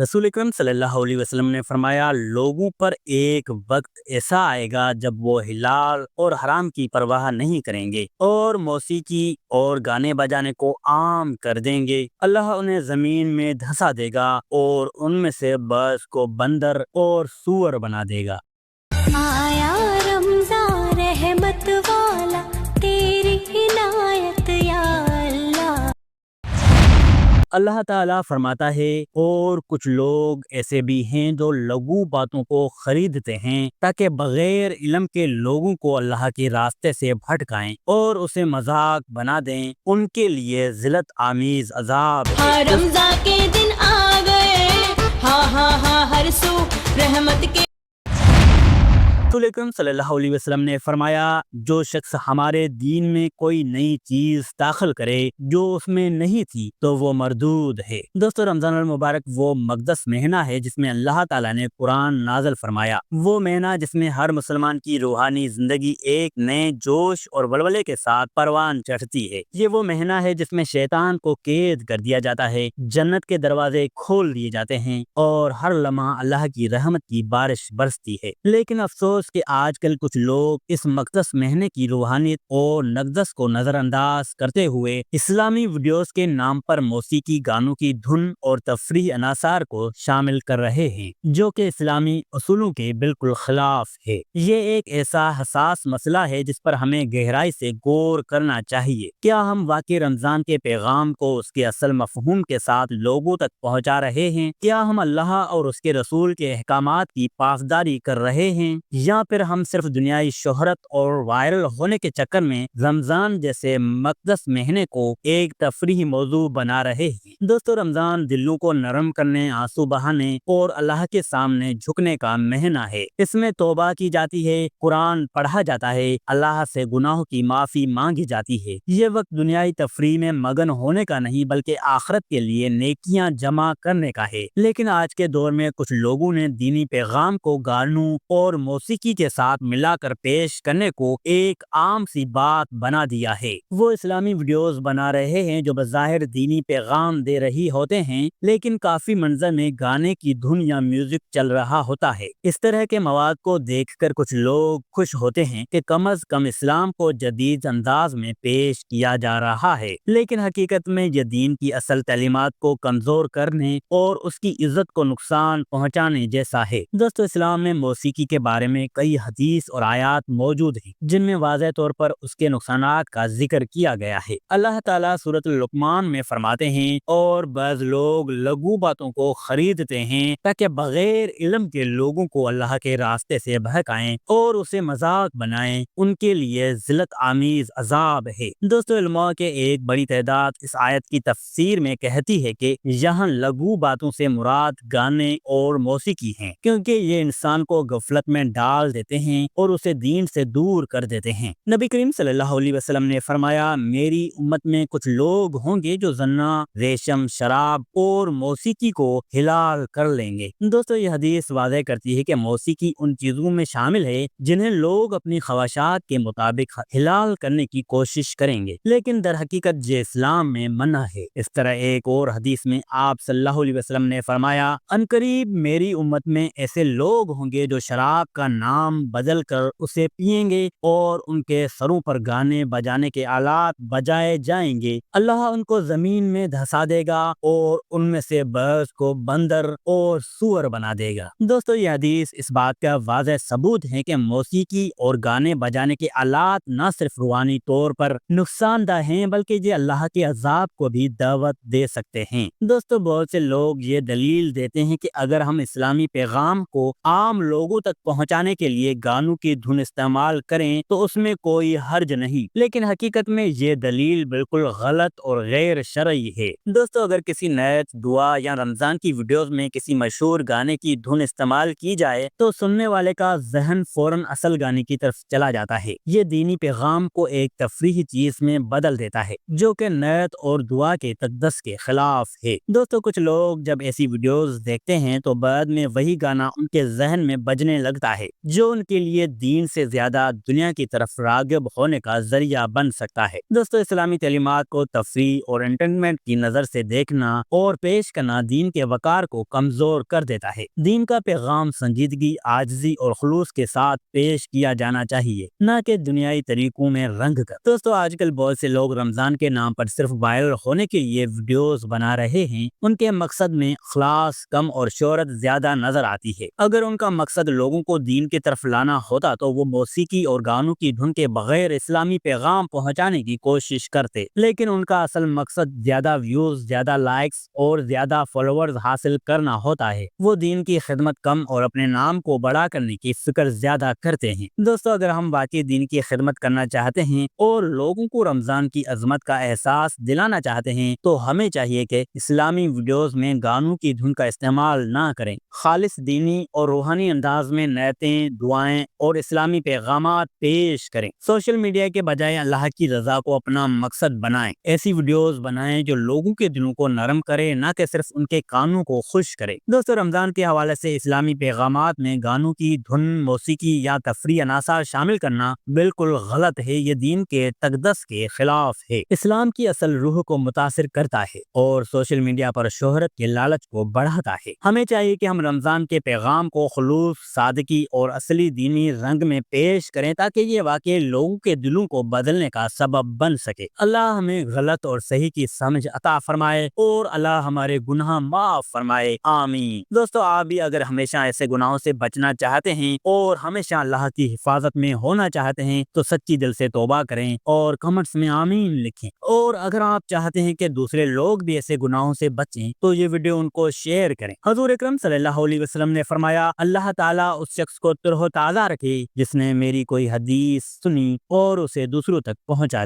रसूल अकरम सल्लल्लाहु अलैहि वसल्लम ने फरमाया, लोगों पर एक वक्त ऐसा आएगा जब वो हिलाल और हराम की परवाह नहीं करेंगे और मौसीकी और गाने बजाने को आम कर देंगे। अल्लाह उन्हें जमीन में धंसा देगा और उनमें से बस को बंदर और सूअर बना देगा। आया रमज़ान रहमत वाला, तेरी इनायत या अल्लाह। अल्लाह ताला फरमाता है, और कुछ लोग ऐसे भी हैं जो लघु बातों को खरीदते हैं ताकि बगैर इल्म के लोगों को अल्लाह के रास्ते से भटकाएं और उसे मजाक बना दें। उनके लिए जिल्लत आमीज अजाब है। हाँ रमज़ान के दिन आ गए, हाँ हाँ हाँ हर सू रहमत के। रसूल अकरम सल्लल्लाहु अलैहि वसल्लम ने फरमाया, जो शख्स हमारे दीन में कोई नई चीज दाखिल करे जो उसमें नहीं थी तो वो मरदूद है। दोस्तों, रमजान अल मुबारक वो मकदस महीना है जिसमें अल्लाह ताला ने कुरान नाज़िल फरमाया। वो महीना जिसमें हर मुसलमान की रूहानी जिंदगी एक नए जोश और वलवले के साथ परवान चढ़ती है। ये वो महीना है जिसमें शैतान को कैद कर दिया जाता है, जन्नत के दरवाजे खोल दिए जाते हैं और हर लम्हा अल्लाह की रहमत की बारिश बरसती है। लेकिन अफसोस कि आजकल कुछ लोग इस मकदस महीने की रूहानियत और नकदस को नजरअंदाज करते हुए इस्लामी वीडियोस के नाम पर मौसीकी गानों की धुन और तफरीह अनासार को शामिल कर रहे हैं, जो कि इस्लामी उसूलों के बिल्कुल खिलाफ है। ये एक ऐसा हसास मसला है जिस पर हमें गहराई से गौर करना चाहिए। क्या हम वाकई रमजान के पैगाम को उसके असल मफहूम के साथ लोगों तक पहुंचा रहे हैं? क्या हम अल्लाह और उसके रसूल के अहकामात की पासदारी कर रहे हैं, या फिर हम सिर्फ दुनियाई शोहरत और वायरल होने के चक्कर में रमजान जैसे मकदस महीने को एक तफरीही मौजू बना रहे हैं? दोस्तों, रमजान दिलों को नरम करने, आंसू बहाने और अल्लाह के सामने झुकने का महीना है। इसमें तौबा की जाती है, कुरान पढ़ा जाता है, अल्लाह से गुनाहों की माफी मांगी जाती है। ये वक्त दुनियाई तफरीह में मगन होने का नहीं बल्कि आखिरत के लिए नेकियां जमा करने का है। लेकिन आज के दौर में कुछ लोगों ने दीनी पैगाम को गानों और मौसीकी के साथ मिलाकर पेश करने को एक आम सी बात बना दिया है। वो इस्लामी वीडियोस बना रहे हैं जो बज़ाहिर दीनी पैगाम दे रही होते हैं, लेकिन काफी मंजर में गाने की धुन या म्यूजिक चल रहा होता है। इस तरह के मवाद को देखकर कुछ लोग खुश होते हैं कि कम अज कम इस्लाम को जदीद अंदाज में पेश किया जा रहा है, लेकिन हकीकत में ये दीन की असल तालीमात को कमजोर करने और उसकी इज्जत को नुकसान पहुँचाने जैसा है। दोस्तों, इस्लाम में मौसीकी के बारे में कई हदीस और आयात मौजूद हैं जिनमें वाज़ेह तौर पर उसके नुकसानात का जिक्र किया गया है। अल्लाह ताला सूरत लुकमान में फरमाते हैं, और बाज़ लोग लघु बातों को खरीदते हैं ताकि बगैर इल्म के लोगों को अल्लाह के रास्ते से बहकाएं और उसे मजाक बनाएं। उनके लिए जिल्लत आमीज अजाब है। दोस्तों, उलमा के एक बड़ी तादाद इस आयत की तफसीर में कहती है कि यहाँ लघु बातों से मुराद गाने और मौसीकी हैं, क्योंकि ये इंसान को गफलत में डाल देते हैं और उसे दीन से दूर कर देते हैं। नबी करीम सल्लल्लाहु अलैहि वसल्लम ने फरमाया, मेरी उम्मत में कुछ लोग होंगे जो ज़न्ना, रेशम, शराब और मौसीकी को हिलाल कर लेंगे। दोस्तों, ये हदीस वाज़ेह करती है कि मौसीकी उन चीजों में शामिल है जिन्हें लोग अपनी ख्वाहिशात के मुताबिक हिलाल करने की कोशिश करेंगे, लेकिन दर हकीकत ये इस्लाम में मना है। इस तरह एक और हदीस में आप सल्लल्लाहु अलैहि वसल्लम ने फरमाया, अनकरीब मेरी उम्मत में ऐसे लोग होंगे जो शराब का नाम बदल कर उसे पिएंगे और उनके सरों पर गाने बजाने के आलात बजाए जाएंगे। अल्लाह उनको जमीन में धंसा देगा और उनमें से बस को बंदर और सूअर बना देगा। दोस्तों, ये हदीस इस बात का वाज़ेह सबूत है कि मौसीकी और गाने बजाने के आलात न सिर्फ रूहानी तौर पर नुकसानदा हैं बल्कि ये अल्लाह के अजाब को भी दावत दे सकते हैं। दोस्तों, बहुत से लोग ये दलील देते हैं कि अगर हम इस्लामी पैगाम को आम लोगों तक पहुंचाने के लिए गानों की धुन इस्तेमाल करें तो उसमें कोई हर्ज नहीं, लेकिन हकीकत में ये दलील बिल्कुल गलत और गैर शरई है। दोस्तों, अगर किसी नैत, दुआ या रमजान की वीडियोस में किसी मशहूर गाने की धुन इस्तेमाल की जाए तो सुनने वाले का जहन फौरन असल गाने की तरफ चला जाता है। ये दीनी पैगाम को एक तफरीही चीज में बदल देता है जो कि नैत और दुआ के तकद्दस के खिलाफ है। दोस्तों, कुछ लोग जब ऐसी वीडियोस देखते हैं तो बाद में वही गाना उनके जहन में बजने लगता है, جو ان کے لیے دین سے زیادہ دنیا کی طرف راغب ہونے کا ذریعہ بن سکتا ہے۔ دوستو، اسلامی تعلیمات کو تفریح اور انٹرٹینمنٹ کی نظر سے دیکھنا اور پیش کرنا دین کے وقار کو کمزور کر دیتا ہے۔ دین کا پیغام سنجیدگی، عاجزی اور خلوص کے ساتھ پیش کیا جانا چاہیے، نہ کہ دنیائی طریقوں میں رنگ کر۔ دوستو، آج کل بہت سے لوگ رمضان کے نام پر صرف وائرل ہونے کے لیے ویڈیوز بنا رہے ہیں۔ ان کے مقصد میں اخلاص کم اور شہرت زیادہ نظر آتی ہے۔ اگر ان کا مقصد لوگوں کو دین کی طرف لانا ہوتا تو وہ موسیقی اور گانوں کی دھن کے بغیر اسلامی پیغام پہنچانے کی کوشش کرتے، لیکن ان کا اصل مقصد زیادہ ویوز، زیادہ لائکس اور زیادہ فالوورز حاصل کرنا ہوتا ہے۔ وہ دین کی خدمت کم اور اپنے نام کو بڑا کرنے کی فکر زیادہ کرتے ہیں۔ دوستو، اگر ہم واقعی دین کی خدمت کرنا چاہتے ہیں اور لوگوں کو رمضان کی عظمت کا احساس دلانا چاہتے ہیں تو ہمیں چاہیے کہ اسلامی ویڈیوز میں گانوں کی دھن کا استعمال نہ کریں۔ خالص دینی اور روحانی انداز میں نعتیں، دعائیں اور اسلامی پیغامات پیش کریں۔ سوشل میڈیا کے بجائے اللہ کی رضا کو اپنا مقصد بنائیں۔ ایسی ویڈیوز بنائیں جو لوگوں کے دلوں کو نرم کرے، نہ کہ صرف ان کے کانوں کو خوش کرے۔ دوستو، رمضان کے حوالے سے اسلامی پیغامات میں گانوں کی دھن، موسیقی یا تفریح عناصر شامل کرنا بالکل غلط ہے۔ یہ دین کے تقدس کے خلاف ہے، اسلام کی اصل روح کو متاثر کرتا ہے اور سوشل میڈیا پر شہرت کے لالچ کو بڑھاتا ہے۔ ہمیں چاہیے کہ ہم رمضان کے پیغام کو خلوص، سادگی اور اصلی دینی رنگ میں پیش کریں تاکہ یہ واقعی لوگوں کے دلوں کو بدلنے کا سبب بن سکے۔ اللہ ہمیں غلط اور صحیح کی سمجھ عطا فرمائے اور اللہ ہمارے گناہ معاف فرمائے، آمین۔ دوستو، آپ بھی اگر ہمیشہ ایسے گناہوں سے بچنا چاہتے ہیں اور ہمیشہ اللہ کی حفاظت میں ہونا چاہتے ہیں تو سچی دل سے توبہ کریں اور کمنٹس میں آمین لکھیں۔ اور اگر آپ چاہتے ہیں کہ دوسرے لوگ بھی ایسے گناہوں سے بچیں تو یہ ویڈیو ان کو شیئر کریں۔ حضور اکرم صلی اللہ علیہ وسلم نے فرمایا، اللہ تعالیٰ اس شخص کو تر و تازہ رکھے جس نے میری کوئی حدیث سنی اور اسے دوسروں تک پہنچا دی۔